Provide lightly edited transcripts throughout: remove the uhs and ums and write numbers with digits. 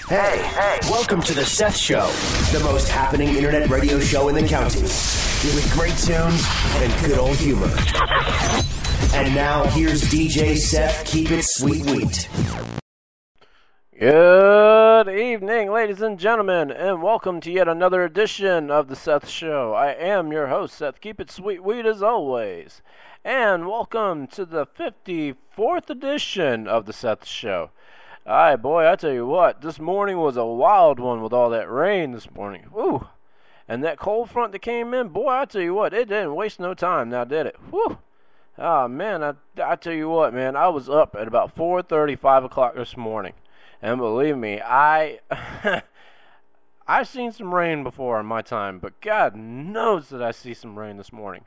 Hey, welcome to the Seth Show, the most happening internet radio show in the county, with great tunes and good old humor. And now, here's DJ Seth, Keep It Sweet Wheat. Good evening, ladies and gentlemen, and welcome to yet another edition of the Seth Show. I am your host, Seth, Keep It Sweet Wheat, as always. And welcome to the 54th edition of the Seth Show. Aye, boy, I tell you what, this morning was a wild one with all that rain this morning. Woo! And that cold front that came in, boy, I tell you what, it didn't waste no time now, did it? Woo! Ah, man, I tell you what, man, I was up at about 4:30, 5 o'clock this morning. And believe me, I've seen some rain before in my time, but God knows that I see some rain this morning.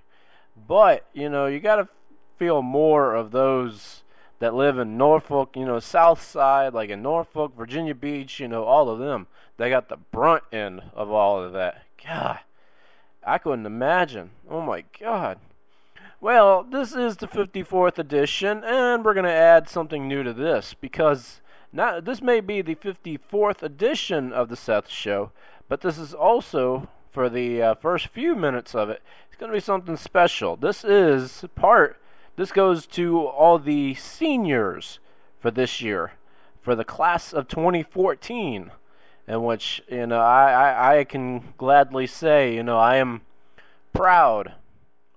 But, you know, you got to feel more of those that live in Norfolk, you know, South Side, like in Norfolk, Virginia Beach, you know, all of them. They got the brunt end of all of that. God, I couldn't imagine. Oh, my God. Well, this is the 54th edition, and we're going to add something new to this, because this may be the 54th edition of the Seth Show, but this is also, for the first few minutes of it, it's going to be something special. This goes to all the seniors for this year, for the class of 2014, in which, you know, I can gladly say, you know, I am proud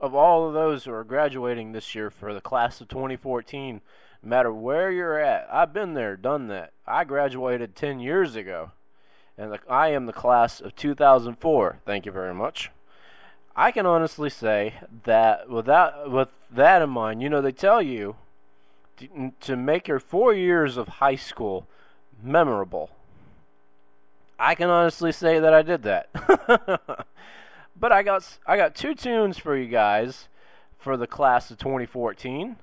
of all of those who are graduating this year for the class of 2014, no matter where you're at. I've been there, done that. I graduated 10 years ago, and I am the class of 2004. Thank you very much. I can honestly say that with that in mind, you know, they tell you to make your 4 years of high school memorable. I can honestly say that I did that. But I got two tunes for you guys for the class of 2014.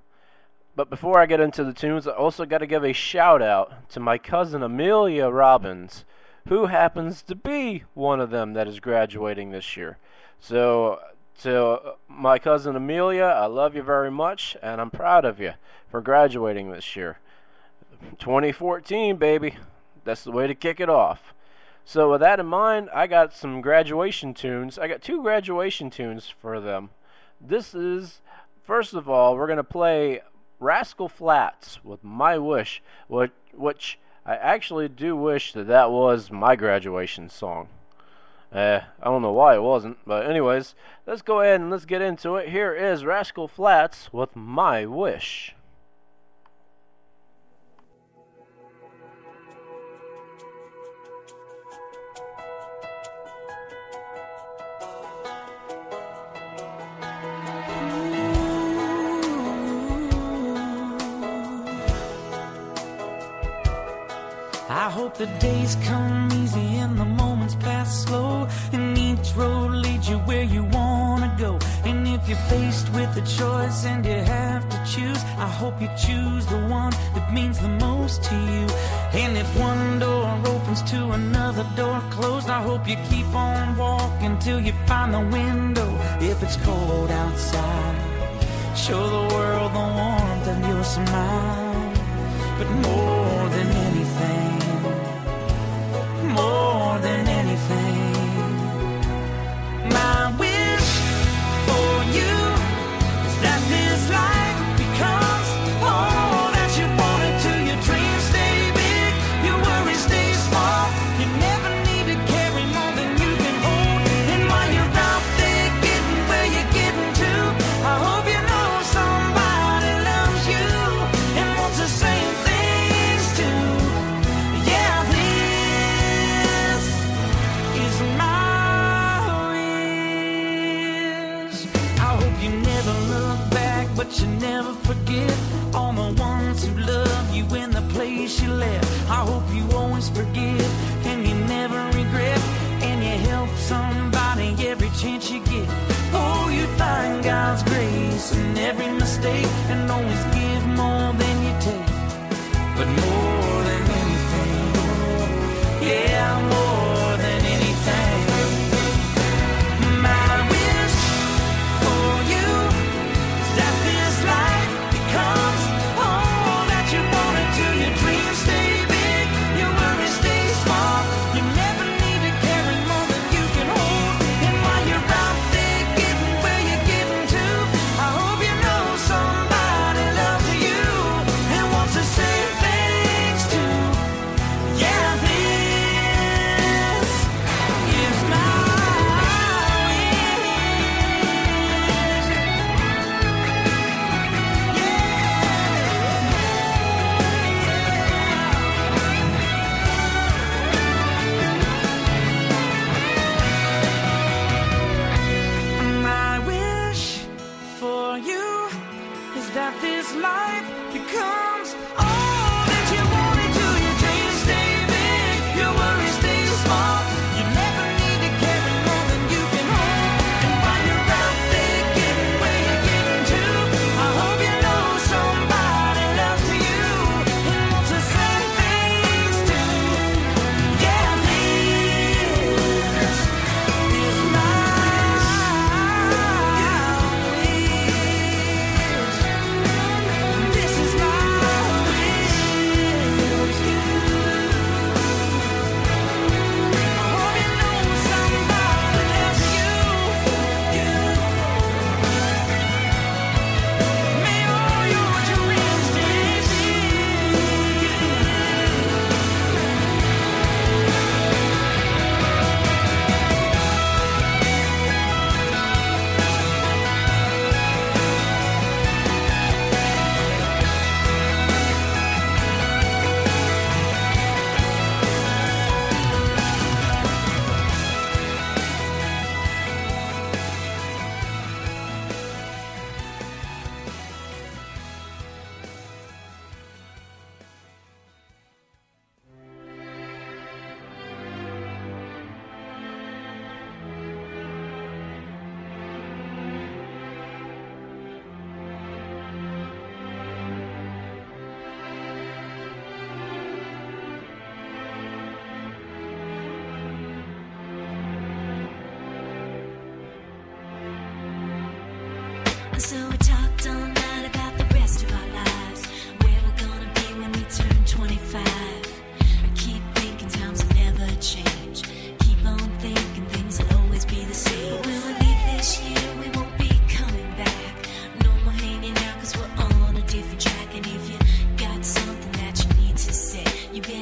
But before I get into the tunes, I also got to give a shout out to my cousin Amelia Robbins, who happens to be one of them that is graduating this year. So, to my cousin Amelia, I love you very much, and I'm proud of you for graduating this year. 2014, baby. That's the way to kick it off. So with that in mind, I got some graduation tunes. I got two graduation tunes for them. This is, first of all, we're going to play Rascal Flatts with My Wish, which I actually do wish that was my graduation song. I don't know why it wasn't, but anyways, let's go ahead and let's get into it. Here is Rascal Flatts with My Wish. I hope the days come easy and the moments pass slow, and each road leads you where you wanna go. And if you're faced with a choice and you have to choose, I hope you choose the one that means the most to you. And if one door opens to another door closed, I hope you keep on walking till you find the window. If it's cold outside, show the world the warmth of your smile. But more than anything, more than anything, my wish for you is that this life becomes all that you want it to. Your dreams stay big, your worries stay small. You never need to carry more than you can hold. And while you're out there getting where you're getting to, I hope you know somebody loves you and wants the same things too. Yeah, this is my wish. I hope you never look back, but you never forget all the ones who love you in the place you left. I hope you always forgive and you never regret, and you help somebody every chance you get. Oh, you find God's grace in every mistake, and always give more than you take. But more than anything, yeah, more than anything, my wish for you is that this life becomes all that you want it to. Your dreams stay big, your worries stay small.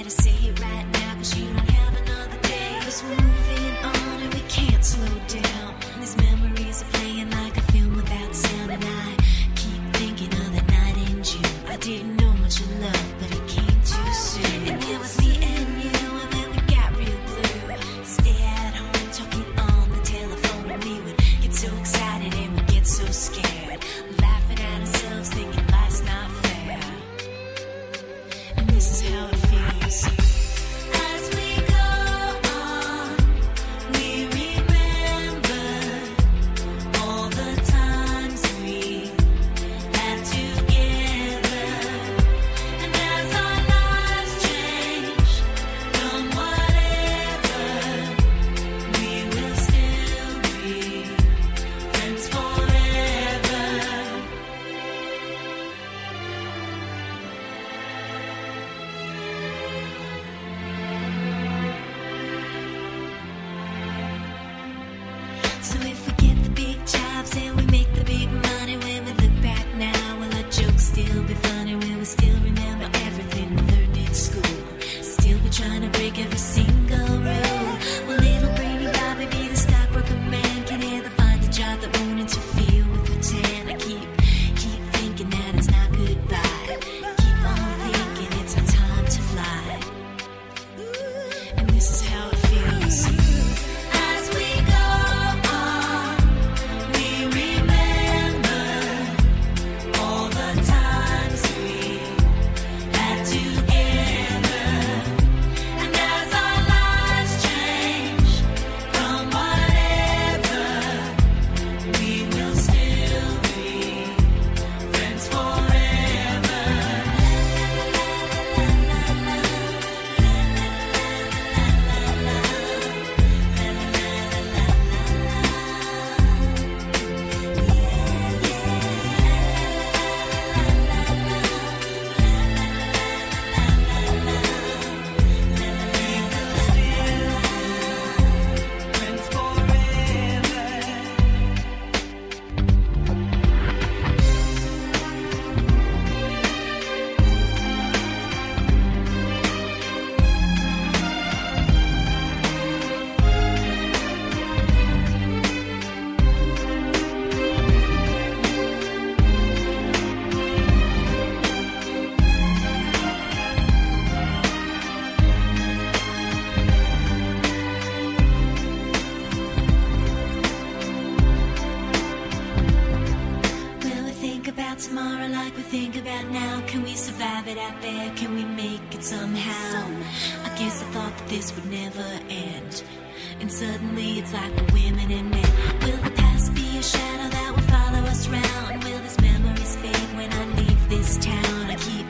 better say it right now, 'cause you don't have another day. 'Cause we're moving on and we can't slow down. These memories are playing like a film without sound, and I keep thinking of the night in June. I didn't know much of love, but it came too soon. And it was me and you, and then we got real blue. Stay at home talking on the telephone, and we would get so excited and we'd get so scared, laughing at ourselves, thinking life's not fair. And this is how it feels. As we go on, we remember all the times we had together. And as our lives change from whatever, we will still be friends forever. So if we get the big jobs and we make the big money, when we look back now, will our jokes still be funny? Will we still remember everything we learned in school? Still be trying to break every single rule? Will little brainy Bobby be the stockbroker man? Can he ever find a job that won't interfere with pretend? I keep thinking that it's not goodbye. Keep on thinking it's our time to fly. And this is how it feels. As we go on, we remember all the times we had together. And as our lives change from whatever, we will still be friends forever. Friends Will we think about tomorrow like we think about now? Can we survive it out there? Can we make it somehow? I guess I thought that this would never end, and suddenly it's like we're women and men. Will the past be a shadow that will follow us round? Will these memories fade when I leave this town? I keep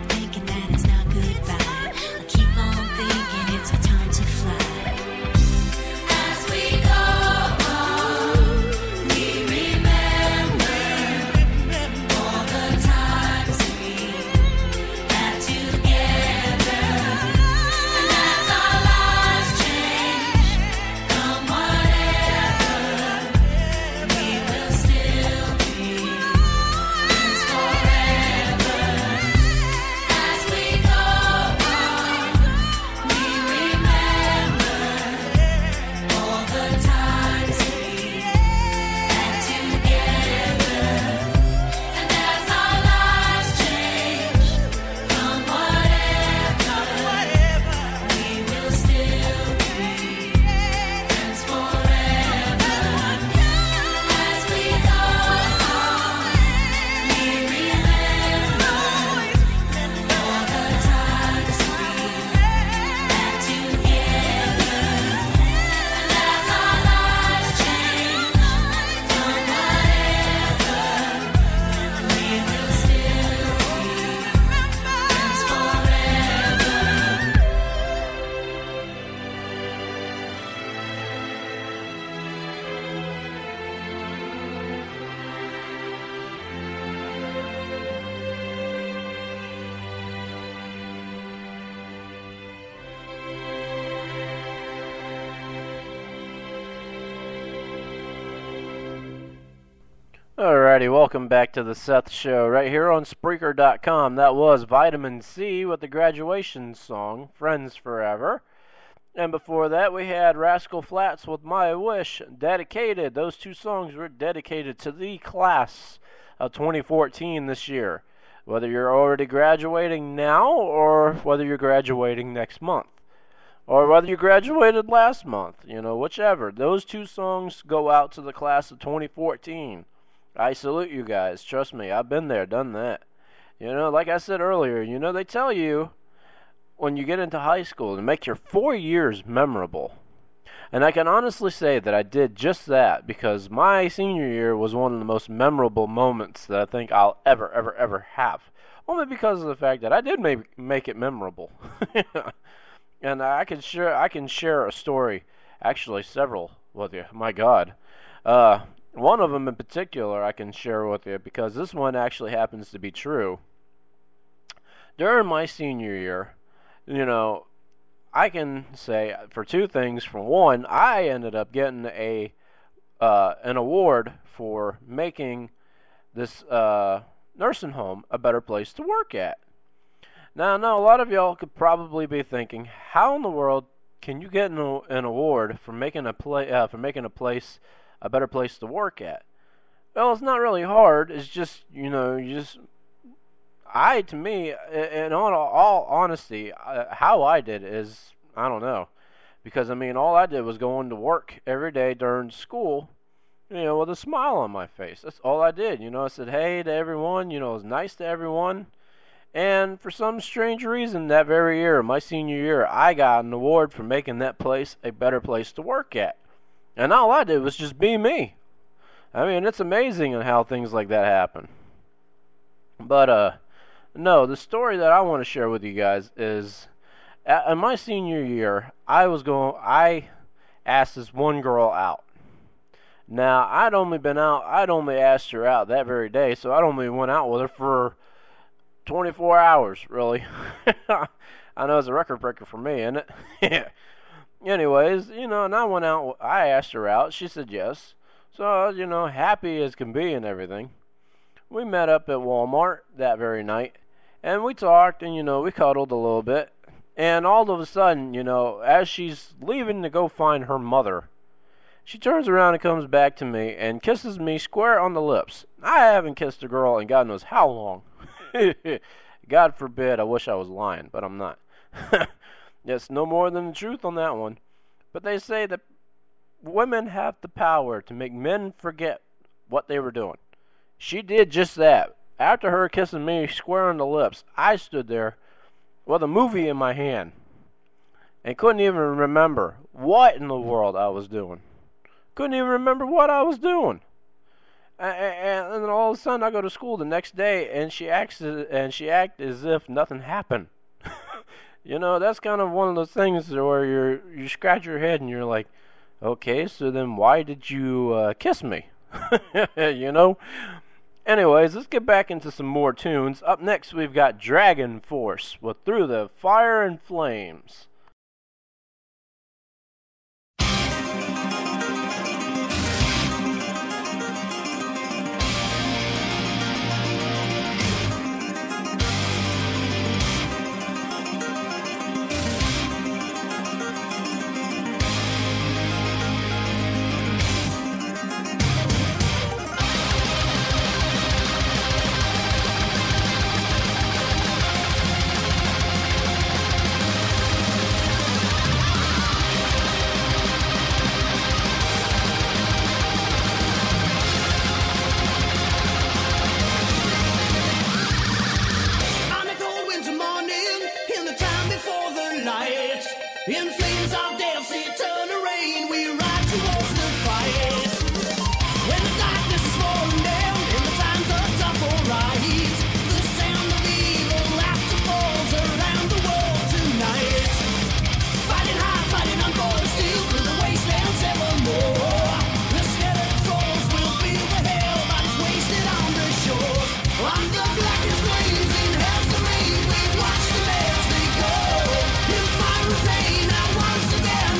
thinking that it's not goodbye. I keep on thinking it's our time to fly. As we go on, we remember all the times we had together. And as our lives change from whatever, we will still be friends forever. Alrighty, welcome back to the Seth Show right here on Spreaker.com. That was Vitamin C with the graduation song, Friends Forever. And before that, we had Rascal Flatts with My Wish, dedicated. Those two songs were dedicated to the class of 2014 this year. Whether you're already graduating now or whether you're graduating next month. Or whether you graduated last month, whichever. Those two songs go out to the class of 2014. I salute you guys. Trust me, I've been there, done that. Like I said earlier, they tell you when you get into high school to make your 4 years memorable. And I can honestly say that I did just that because my senior year was one of the most memorable moments that I think I'll ever have. Only because of the fact that I did make it memorable. And I can share a story, actually several with you. My God. One of them in particular I can share with you because this one actually happens to be true. During my senior year, I can say for two things. For one, I ended up getting an award for making this nursing home a better place to work at. Now, I know a lot of y'all could probably be thinking, how in the world can you get an award for making a place a better place to work at? Well, it's not really hard. It's just, in all honesty, how I did is, I don't know. Because, all I did was go into work every day during school, with a smile on my face. That's all I did. I said hey to everyone, I was nice to everyone. And for some strange reason, that very year, my senior year, I got an award for making that place a better place to work at. And all I did was just be me. It's amazing how things like that happen. But, no, the story that I want to share with you guys is, in my senior year, I asked this one girl out. Now, I'd only asked her out that very day, so I'd only went out with her for 24 hours, really. I know it's a record breaker for me, isn't it? Anyways, and I went out, I asked her out, she said yes. So, happy as can be and everything. We met up at Walmart that very night, and we talked, and, we cuddled a little bit. And all of a sudden, as she's leaving to go find her mother, she turns around and comes back to me and kisses me square on the lips. I haven't kissed a girl in God knows how long. God forbid, I wish I was lying, but I'm not. Yes, no more than the truth on that one. But they say that women have the power to make men forget what they were doing. She did just that. After her kissing me square on the lips, I stood there with a movie in my hand and couldn't even remember what in the world I was doing. Couldn't even remember what I was doing. And then all of a sudden I go to school the next day and she acts as if nothing happened. That's kind of one of those things where you scratch your head and you're like, okay, so then why did you kiss me? Anyways, let's get back into some more tunes. Up next, we've got Dragon Force with Through the Fire and Flames. In flames of death's eternal reign, we ride towards the fight. When the darkness is falling down and the times are tough or right, the sound of evil laughter falls around the world tonight. Fighting hard, fighting on for the steel through the wastelands evermore. The scattered souls will feel the hell bodies wasted on the shores. On the blackest flames in hell's domain, we watch them as they go. In fire and pain, now once again.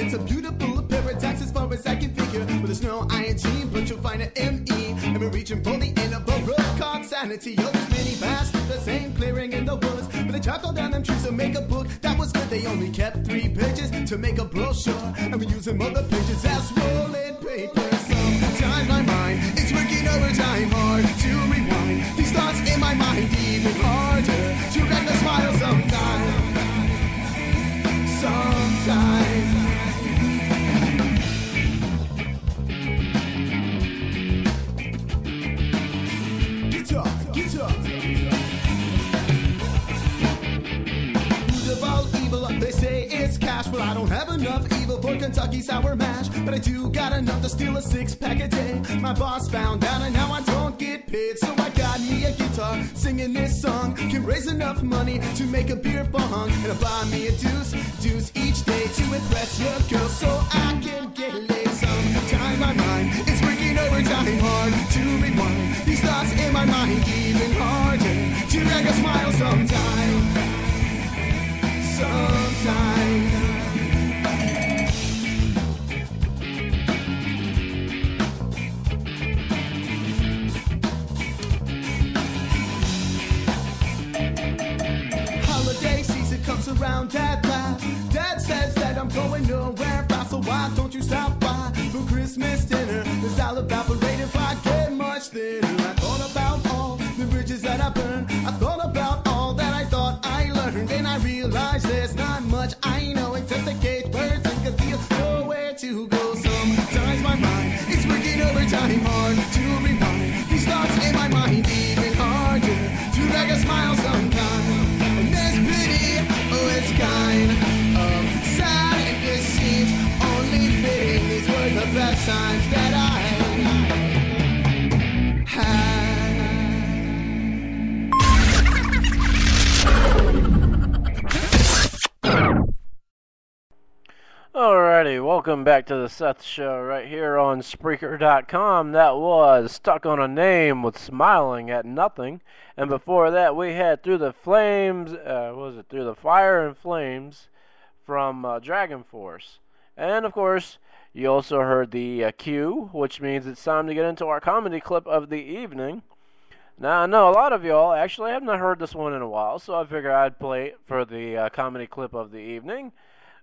It's a beautiful paradox as far as I can figure. With there's no INT, but you'll find an ME. And we're reaching for the end of a road called sanity. Oh, there's many past the same clearing in the woods. But they chopped all down them trees to make a book that was good. They only kept 3 pages to make a brochure, and we're using other pages as rolling paper. Sometimes my mind is working overtime hard to rewind these thoughts in my mind, even harder to get the smile sometimes. Guitar. Root of all evil, they say it's cash. Well, I don't have enough evil for Kentucky Sour Mash, but I do got enough to steal a 6-pack a day. My boss found out and now I don't get paid, so I got me a guitar singing this song. Can raise enough money to make a beer bong, and I'll buy me a deuce each day to impress your girl so I can get laid. Sometimes my mind is working overtime hard to rewind these thoughts in my mind, even harder to make a smile sometimes. Holiday season comes around, Dad laughs. Dad says that I'm going nowhere fast, so why don't you stop by for Christmas dinner? Cause I'll evaporate if I get much thinner. I thought about all the bridges that I burned. I thought about all that I thought I learned, and I realized there's not much I know except the gate words and cathedral, nowhere to go. Sometimes my mind is working overtime hard to rewind these thoughts in my mind, even harder to make a smile sometimes. And there's pity, oh it's kind of sad, and it seems only fitting these were the best times that I had. Alrighty, welcome back to the Seth Show right here on Spreaker.com. That was Stuck on a Name with Smiling at Nothing. And before that, we had Through the Flames, Through the Fire and Flames from Dragon Force. And of course, you also heard the cue, which means it's time to get into our comedy clip of the evening. Now, I know a lot of y'all actually have not heard this one in a while, so I figured I'd play it for the comedy clip of the evening.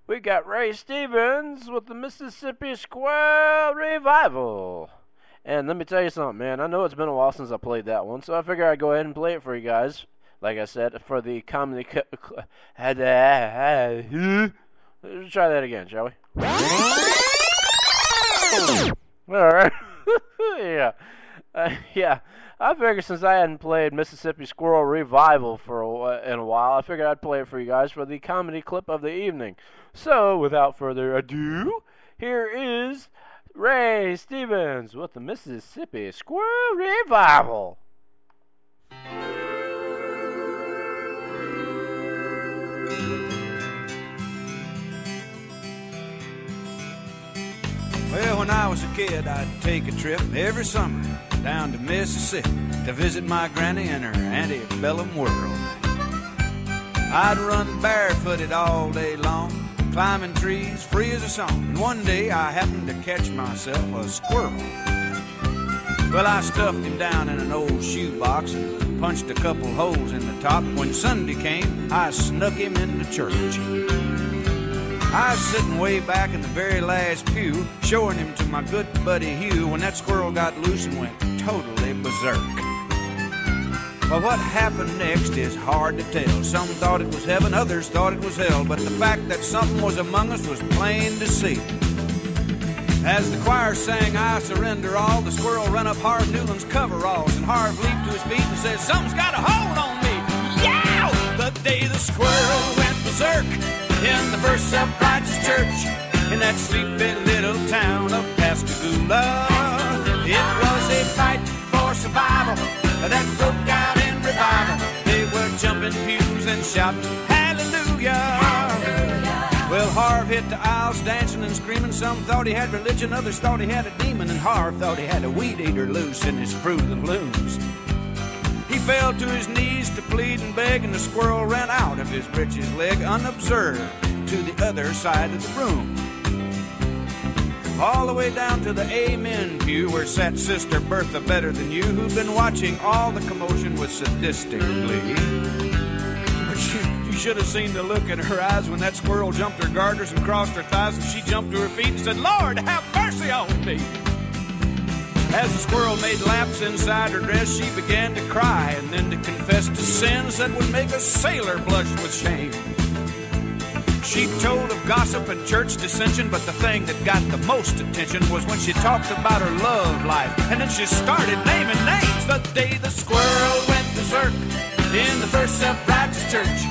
We got Ray Stevens with the Mississippi Square Revival. And let me tell you something, man. I know it's been a while since I played that one, so I figured I'd go ahead and play it for you guys. Like I said, for the comedy... Let's try that again, shall we? Alright. Yeah. Yeah. I figured since I hadn't played Mississippi Squirrel Revival in a while, I figured I'd play it for you guys for the comedy clip of the evening. So, without further ado, here is Ray Stevens with the Mississippi Squirrel Revival. Well, when I was a kid, I'd take a trip every summer down to Mississippi to visit my granny and her antebellum world. I'd run barefooted all day long, climbing trees free as a song. And one day I happened to catch myself a squirrel. Well, I stuffed him down in an old shoebox and punched a couple holes in the top. When Sunday came, I snuck him into church. I was sitting way back in the very last pew, showing him to my good buddy Hugh, when that squirrel got loose and went totally berserk. Well, what happened next is hard to tell. Some thought it was heaven, others thought it was hell, but the fact that something was among us was plain to see. As the choir sang, I surrender all, the squirrel ran up Harv Newland's coveralls, and Harv leaped to his feet and said, something's got a hold on me. Yow! The day the squirrel went berserk in the First Self-Righteous Church in that sleepy little town of Pascagoula. It was a fight for survival that broke out in revival. They were jumping pews and shouting hallelujah. Well, Harv hit the aisles dancing and screaming. Some thought he had religion, others thought he had a demon, and Harv thought he had a weed eater loose in his Fruit of the Looms. He fell to his knees to plead and beg, and the squirrel ran out of his breeches leg unobserved to the other side of the room. All the way down to the Amen pew where sat Sister Bertha Better Than You, who'd been watching all the commotion with sadistic glee. But you should have seen the look in her eyes when that squirrel jumped her garters and crossed her thighs, and she jumped to her feet and said, Lord, have mercy on me. As the squirrel made laps inside her dress, she began to cry and then to confess to sins that would make a sailor blush with shame. She told of gossip and church dissension, but the thing that got the most attention was when she talked about her love life. And then she started naming names. The day the squirrel went berserk in the first self-righteous church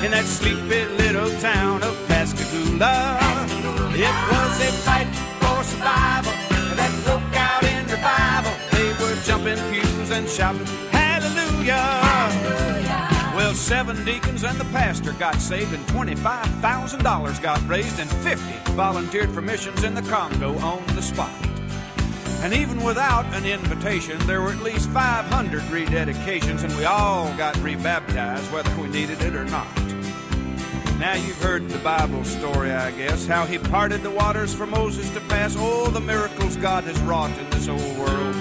in that sleepy little town of Pascagoula. It was a fight for survival that broke out in revival. They were jumping pews and shouting, hallelujah. Well, 7 deacons and the pastor got saved, and $25,000 got raised, and 50 volunteered for missions in the Congo on the spot. And even without an invitation, there were at least 500 rededications, and we all got rebaptized, whether we needed it or not. Now you've heard the Bible story, I guess, how he parted the waters for Moses to pass, all the miracles God has wrought in this old world.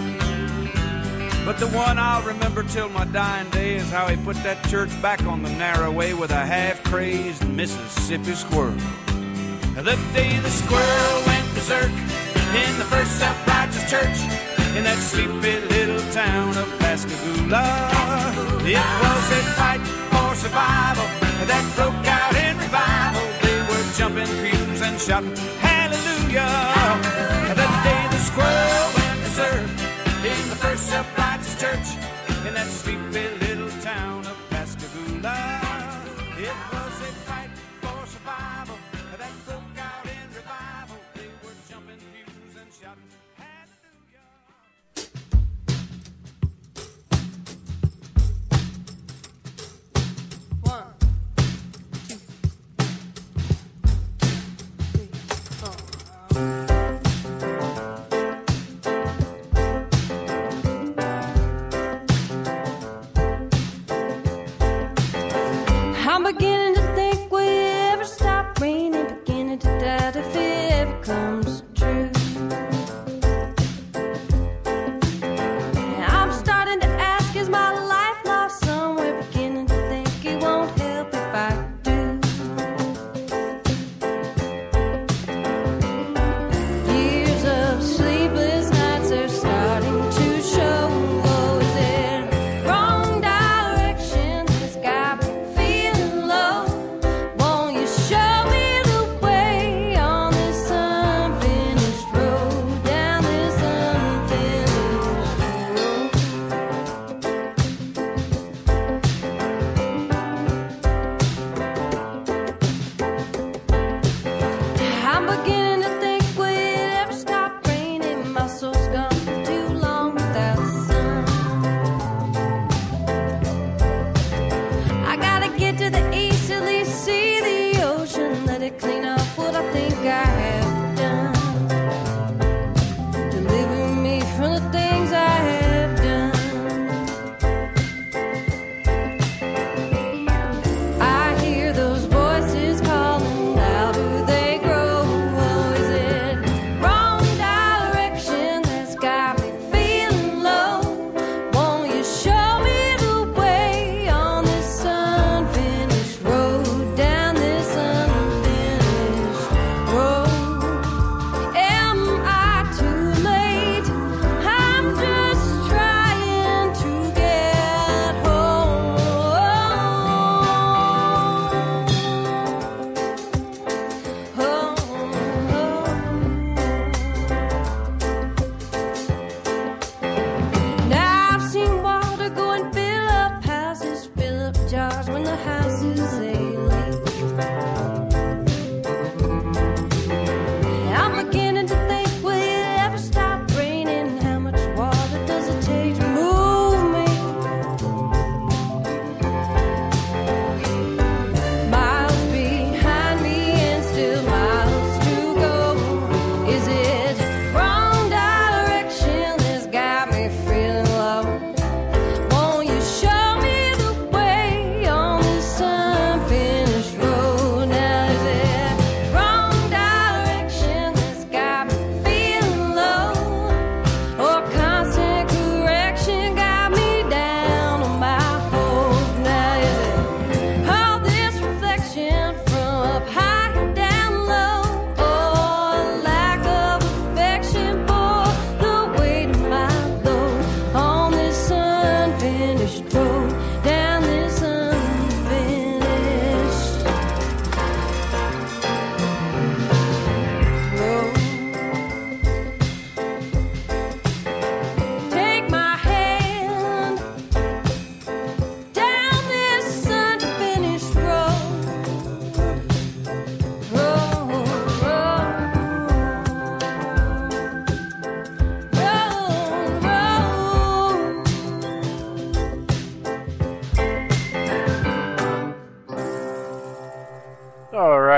But the one I'll remember till my dying day is how he put that church back on the narrow way with a half-crazed Mississippi squirrel. The day the squirrel went berserk in the first self-righteous church in that sleepy little town of Pascagoula. It was a fight for survival that broke out in revival. They were jumping pews and shouting, hallelujah. The day the squirrel went berserk in the first self-righteous church in that sleepy little town of Pascagoula. It was a fight for survival that broke out in revival. They were jumping pews and shouting, hallelujah. One, two, three, four. I'm beginning to think we ever stop raining, beginning to doubt if it ever comes true.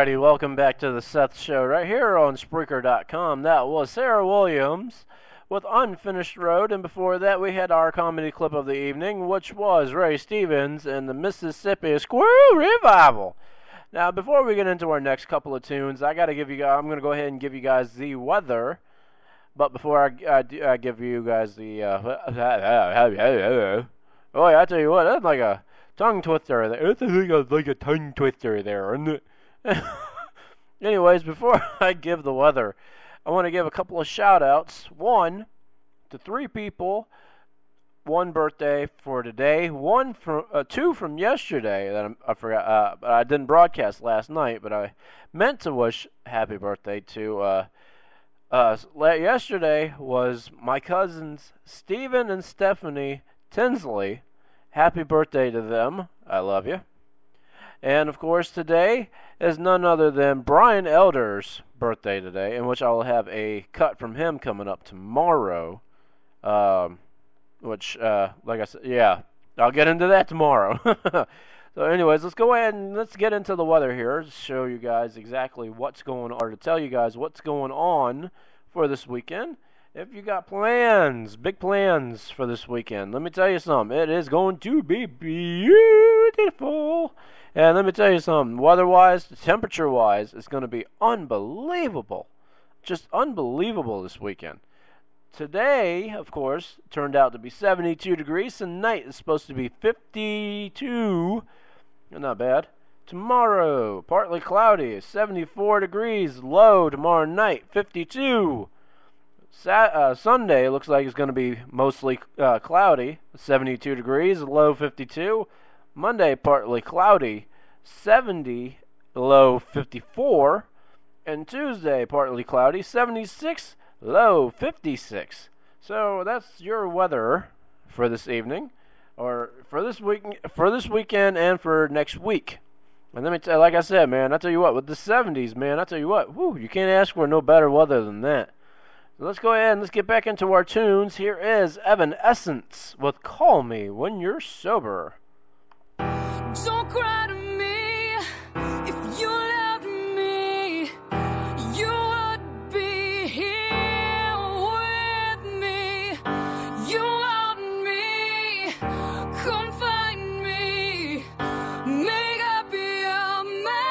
Alrighty, welcome back to the Seth Show right here on Spreaker.com. That was Sarah Williams with Unfinished Road, and before that we had our comedy clip of the evening, which was Ray Stevens and the Mississippi Squirrel Revival. Now, before we get into our next couple of tunes, I'm going to go ahead and give you guys the weather. But before I give you guys the, oh, I tell you what, that's like a tongue twister there. It's like a tongue twister there, isn't it? Anyways, before I give the weather, I want to give a couple of shout-outs. One, to 3 people. 1 birthday for today. 2 from yesterday that I forgot. But I didn't broadcast last night, but I meant to wish happy birthday to. Yesterday was my cousins Stephen and Stephanie Tinsley. Happy birthday to them. I love you. And, of course, today is none other than Brian Elder's birthday today, in which I will have a cut from him coming up tomorrow. Like I said, yeah, I'll get into that tomorrow. So, anyways, let's go ahead and let's get into the weather here to show you guys exactly what's going on, or to tell you guys what's going on for this weekend. If you got plans, big plans for this weekend, let me tell you something. It is going to be beautiful. And let me tell you something. Weather-wise, temperature-wise, it's going to be unbelievable. Just unbelievable this weekend. Today, of course, turned out to be 72 degrees. Tonight is supposed to be 52. Not bad. Tomorrow, partly cloudy, 74 degrees. Low tomorrow night, 52. Sunday looks like it's going to be mostly cloudy, 72 degrees, low 52. Monday, partly cloudy, 70, low 54. And Tuesday, partly cloudy, 76, low 56. So that's your weather for this evening, or for this weekend, and for next week. And let me tell, like I said, man, I tell you what, with the 70s, man, I tell you what, whoo, you can't ask for no better weather than that. So let's go ahead and let's get back into our tunes. Here is Evanescence with "Call Me When You're Sober." Don't cry to me. If you loved me, you would be here with me. You want me, come find me. Make up your mind.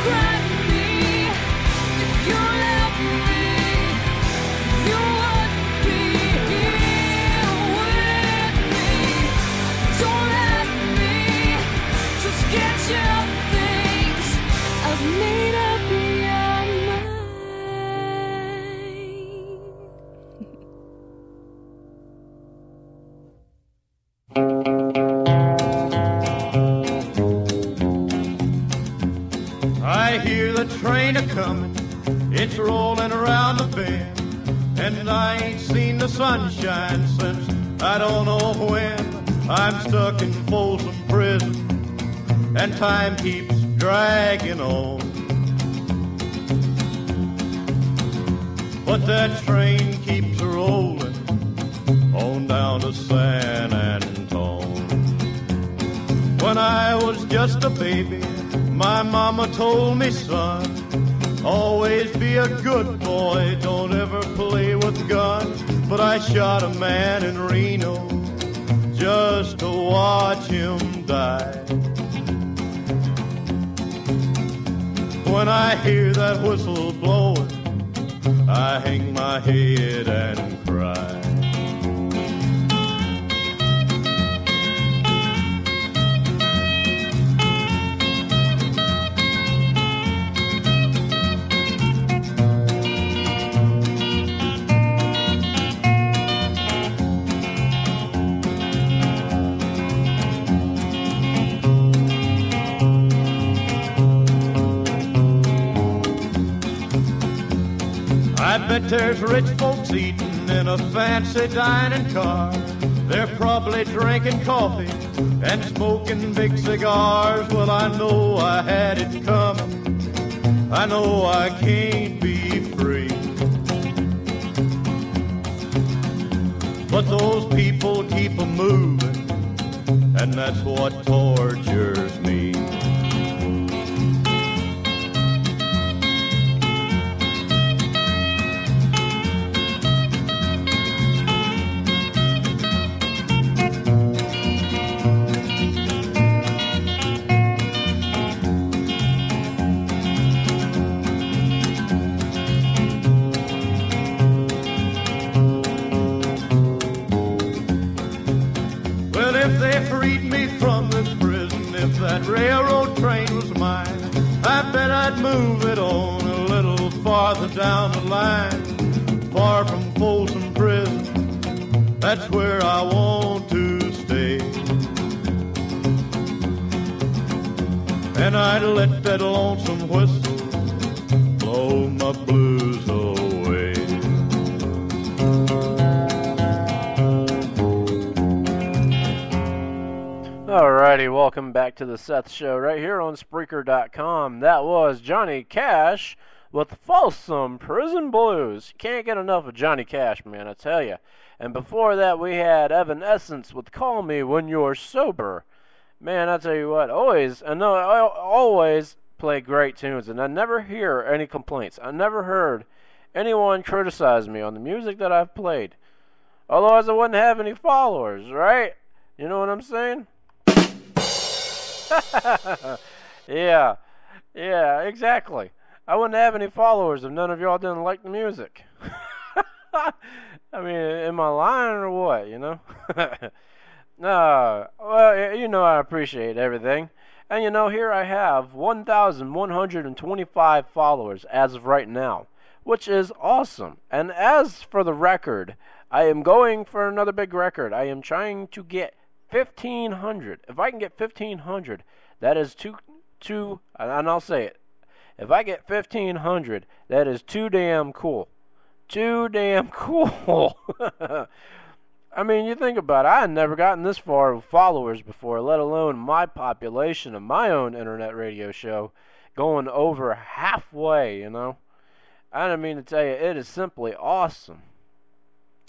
cry to me. If you left me, you would be here with me. Don't let me just get your things. I've made up your I hear the train a-comin', it's rollin' around the bend, and I ain't seen the sunshine since I don't know when. I'm stuck in Folsom Prison, and time keeps dragging on. But that train keeps rollin' on down to San Antone. When I was just a baby, my mama told me, son, always be a good boy, don't ever play with guns. But I shot a man in Reno just to watch him die. When I hear that whistle blowing, I hang my head and cry. I bet there's rich folks eating in a fancy dining car. They're probably drinking coffee and smoking big cigars. Well, I know I had it coming. I know I can't be free. But those people keep a moving, and that's what tortures me. That railroad train was mine, I bet I'd move it on a little farther down the line. Far from Folsom Prison, that's where I want to stay. And I'd let that lonesome whistle blow my blues away. Alrighty, welcome back to the Seth Show right here on Spreaker.com. That was Johnny Cash with Folsom Prison Blues. You can't get enough of Johnny Cash, man, I tell you. And before that, we had Evanescence with Call Me When You're Sober. Man, I tell you what, I always play great tunes, and I never hear any complaints. I never heard anyone criticize me on the music that I've played. Otherwise, I wouldn't have any followers, right? You know what I'm saying? yeah, exactly. I wouldn't have any followers if none of y'all didn't like the music. I mean, am I lying or what, you know? No, well, you know I appreciate everything. And you know, here I have 1,125 followers as of right now, which is awesome. And as for the record, I am going for another big record. I am trying to get 1,500. If I can get 1,500, that is too, and I'll say it. If I get 1,500, that is too damn cool. Too damn cool. I mean, you think about it. I had never gotten this far with followers before, let alone my population of my own internet radio show going over halfway, you know. I don't mean to tell you, it is simply awesome.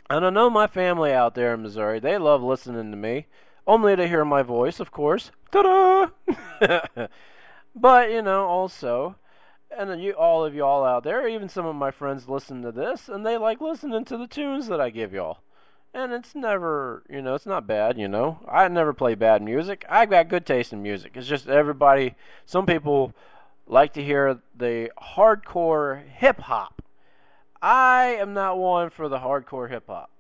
And I know my family out there in Missouri, they love listening to me. Only to hear my voice, of course. Ta-da! But, you know, also, and all of y'all out there, even some of my friends listen to this, and they like listening to the tunes that I give y'all. And it's never, you know, it's not bad, you know. I never play bad music. I've got good taste in music. It's just everybody, some people like to hear the hardcore hip-hop. I am not one for the hardcore hip-hop.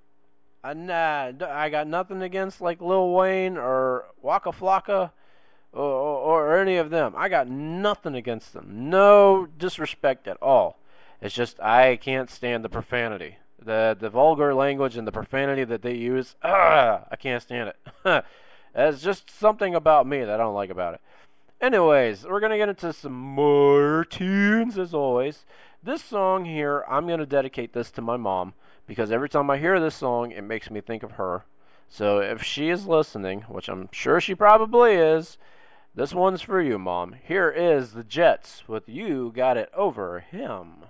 I got nothing against like Lil Wayne or Waka Flocka or any of them. I got nothing against them. No disrespect at all. It's just I can't stand the profanity. The vulgar language and the profanity that they use, I can't stand it. It's just something about me that I don't like about it. Anyways, we're going to get into some more tunes as always. This song here, I'm going to dedicate this to my mom because every time I hear this song, it makes me think of her. So if she is listening, which I'm sure she probably is, this one's for you, Mom. Here is the Jets with You Got It Over Him.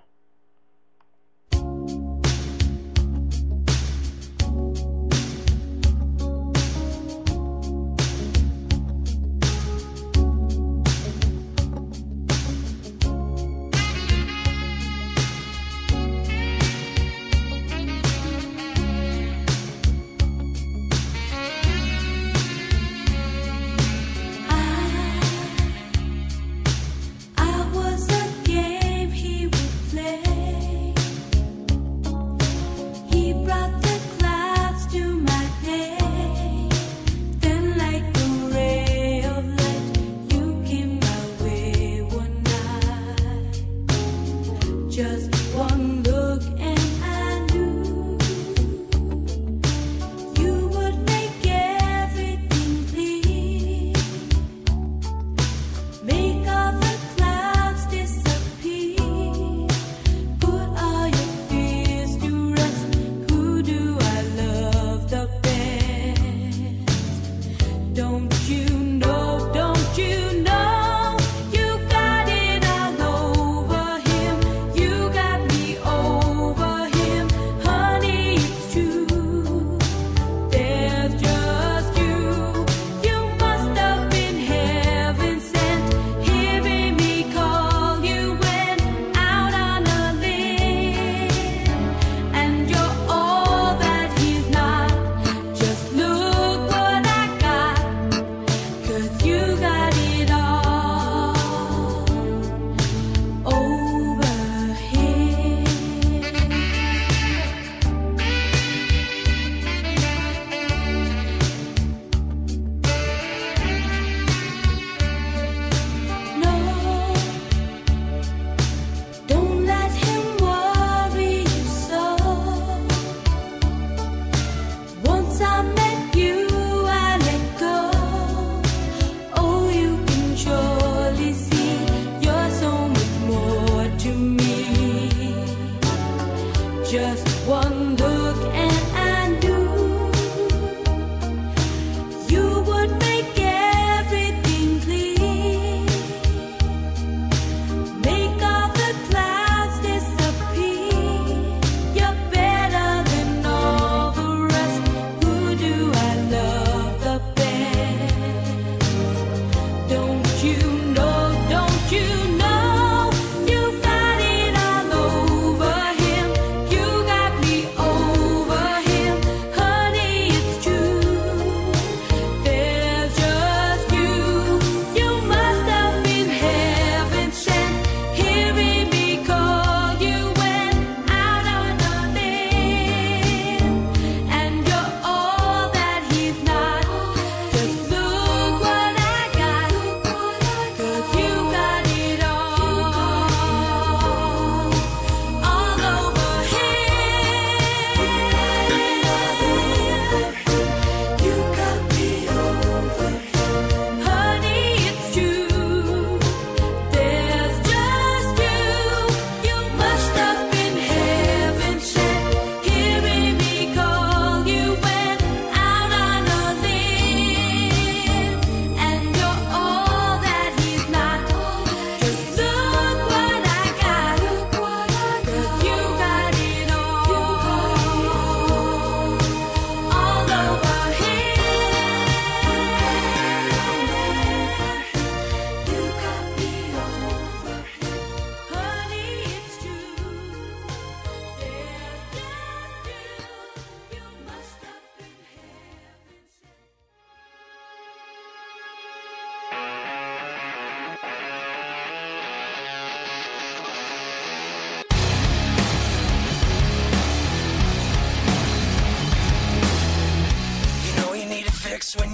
I was a game he would play.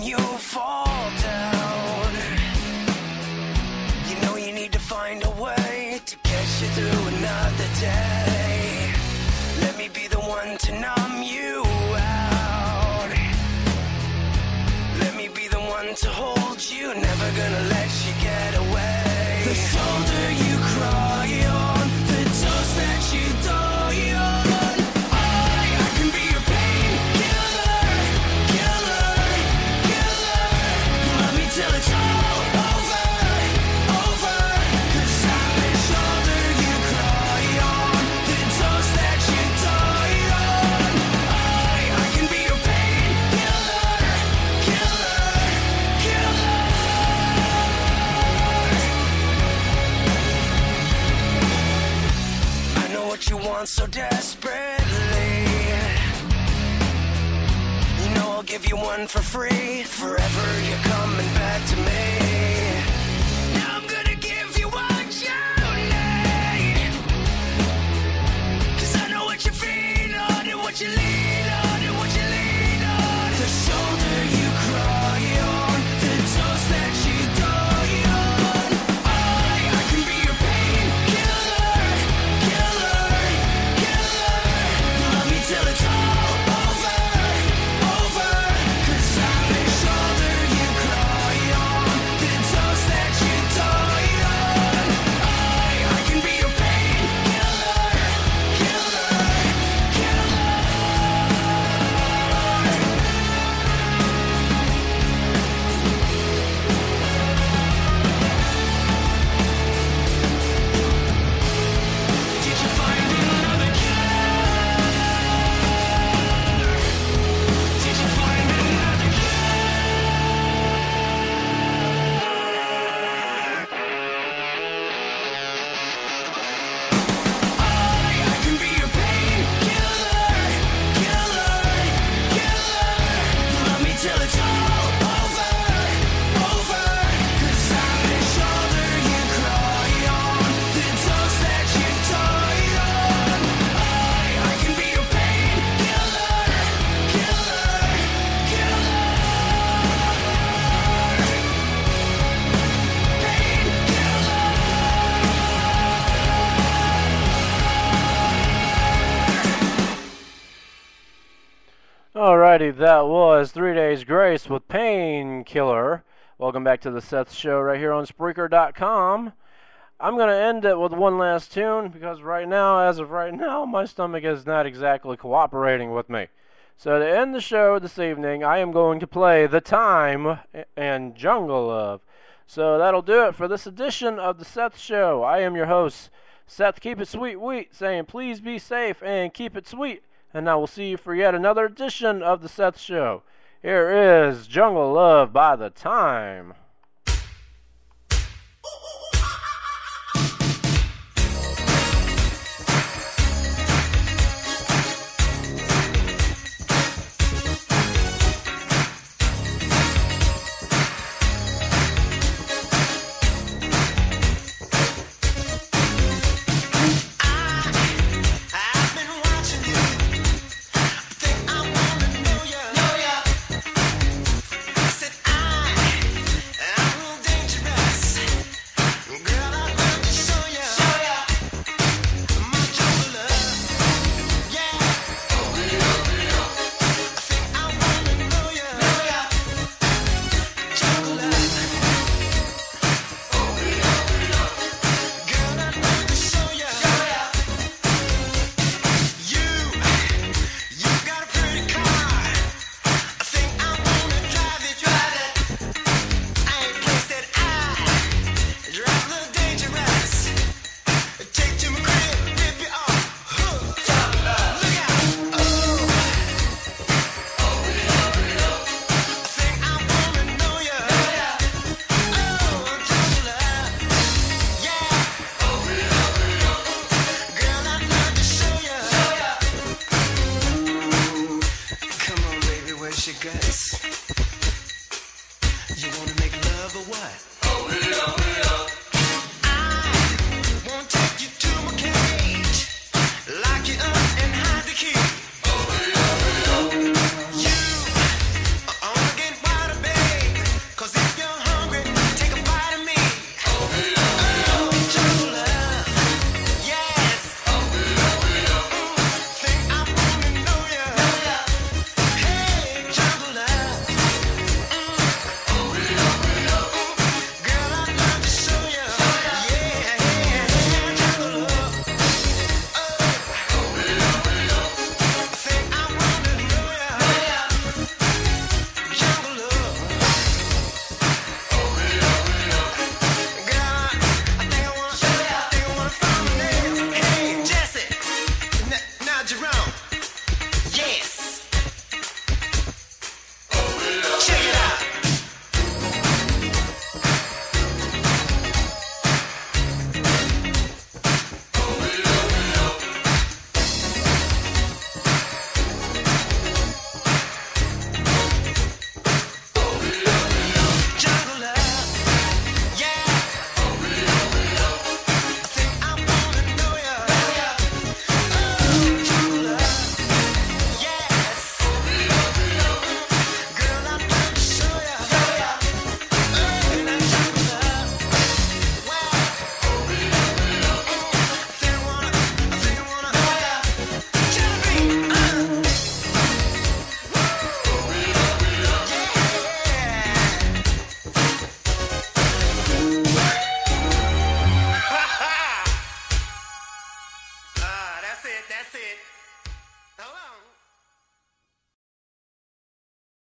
you fall down. You know you need to find a way to get you through another day. Let me be the one to numb you out. Let me be the one to hold you, never gonna let you get away. The shoulder you cry on, the toast that you die on. I can be your painkiller, killer, killer. Let me till it's all over, over. 'Cause I'm the shoulder you cry on, the toast that you die on. I can be your painkiller, killer, killer. I know what you want so desperately. You know I'll give you one for free. Forever you're coming back to me. Now I'm gonna give you what you need. 'Cause I know what you feed on and what you lean on and what you lean on. The shoulder you cry on, the toast that you die on. I can be your painkiller, killer, killer. Love me till it's all over, over. 'Cause I'm the shoulder you cry on, the toast that you die on. I can be your painkiller, killer, killer. Did you find another killer? Did you find another I can be your painkiller, killer, killer. Love me till it's all over, over. 'Cause I'm the shoulder you cry on, the toast that you die on. I can be your painkiller, killer, killer. Alrighty, that was 3 Days Grace with Painkiller. Welcome back to the Seth Show right here on Spreaker.com. I'm going to end it with one last tune because right now, as of right now, my stomach is not exactly cooperating with me. So to end the show this evening, I am going to play The Time and Jungle Love. So that'll do it for this edition of the Seth Show. I am your host, Seth Keep It Sweet Wheat, saying please be safe and keep it sweet. And I will see you for yet another edition of the Seth Show. Here is Jungle Love by The Time.